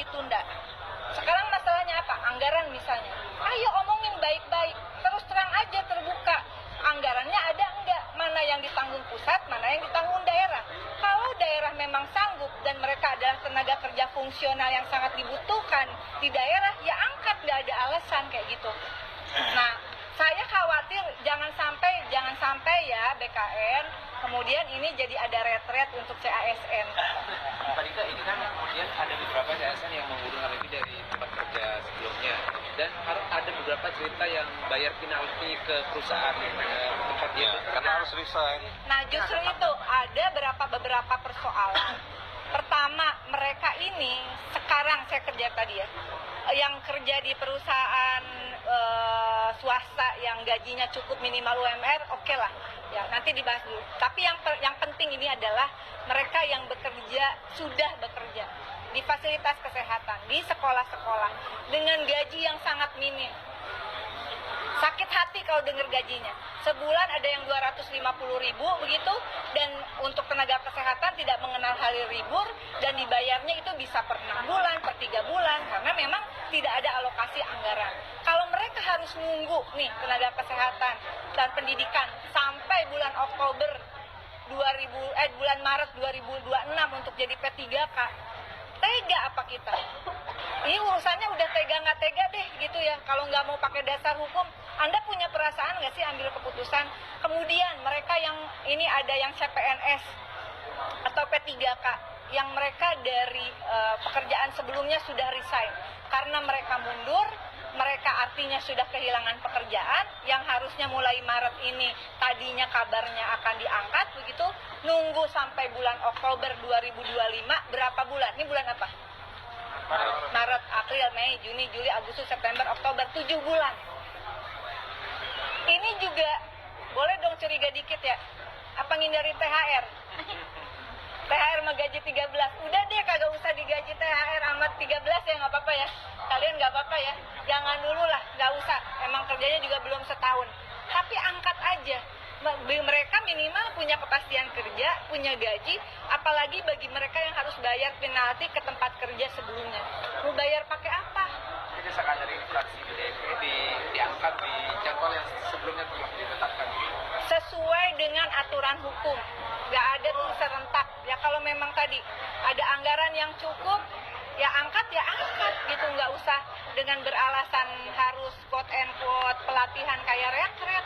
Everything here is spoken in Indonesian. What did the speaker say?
ditunda. Sekarang masalahnya apa? Anggaran misalnya. Ayo omongin baik-baik, terus terang aja, terbuka. Anggarannya ada enggak? Mana yang ditanggung pusat, mana yang ditanggung daerah. Kalau daerah memang sanggup dan mereka adalah tenaga kerja fungsional yang sangat dibutuhkan di daerah, ya angkat, nggak ada alasan kayak gitu. Nah, saya khawatir jangan sampai ya BKN kemudian ini jadi ada retret untuk CASN. Pak Dika, ini kan kemudian ada beberapa CASN yang mengurung lebih dari tempat kerja sebelumnya, dan harus ada beberapa cerita yang bayar penalti ke perusahaan tempat dia karena harus resign. Nah, justru itu ada beberapa persoalan. Pertama, mereka ini sekarang saya kerja tadi ya, yang kerja di perusahaan swasta yang gajinya cukup minimal UMR, oke lah, ya nanti dibahas dulu. Tapi yang penting ini adalah mereka yang sudah bekerja di fasilitas kesehatan, di sekolah-sekolah dengan gaji yang sangat minim. Sakit hati kalau dengar gajinya. Sebulan ada yang 250.000 begitu, dan untuk tenaga kesehatan tidak mengenal hari libur, dan dibayarnya itu bisa per 6 bulan, per 3 bulan, karena memang tidak ada alokasi anggaran. Kalau mereka harus nunggu nih tenaga kesehatan dan pendidikan sampai bulan Oktober bulan Maret 2026 untuk jadi P3K, tega apa kita? Ini urusannya udah tega nggak tega deh gitu ya. Kalau nggak mau pakai dasar hukum, Anda punya perasaan nggak sih ambil keputusan? Kemudian mereka yang ini ada yang CPNS atau P3K yang mereka dari pekerjaan sebelumnya sudah resign karena mereka mundur. Mereka artinya sudah kehilangan pekerjaan yang harusnya mulai Maret ini tadinya kabarnya akan diangkat begitu, nunggu sampai bulan Oktober 2025, berapa bulan? Ini bulan apa? Maret, April, Mei, Juni, Juli, Agustus, September, Oktober, 7 bulan. Ini juga boleh dong curiga dikit ya, apa ngindari THR? THR sama gaji 13, udah deh kagak usah digaji THR amat 13 ya, nggak apa-apa ya, kalian nggak apa-apa ya, jangan dulu lah, nggak usah, emang kerjanya juga belum setahun, tapi angkat aja. Mereka minimal punya kepastian kerja, punya gaji, apalagi bagi mereka yang harus bayar penalti ke tempat kerja sebelumnya. Mau bayar pakai apa? Ini desakan dari fraksi diangkat di jadwal yang sebelumnya telah ditetapkan. Sesuai dengan aturan hukum, nggak ada tuh serentak. Ya kalau memang tadi ada anggaran yang cukup, ya angkat gitu, nggak usah dengan beralasan harus quote and quote pelatihan kayak retret.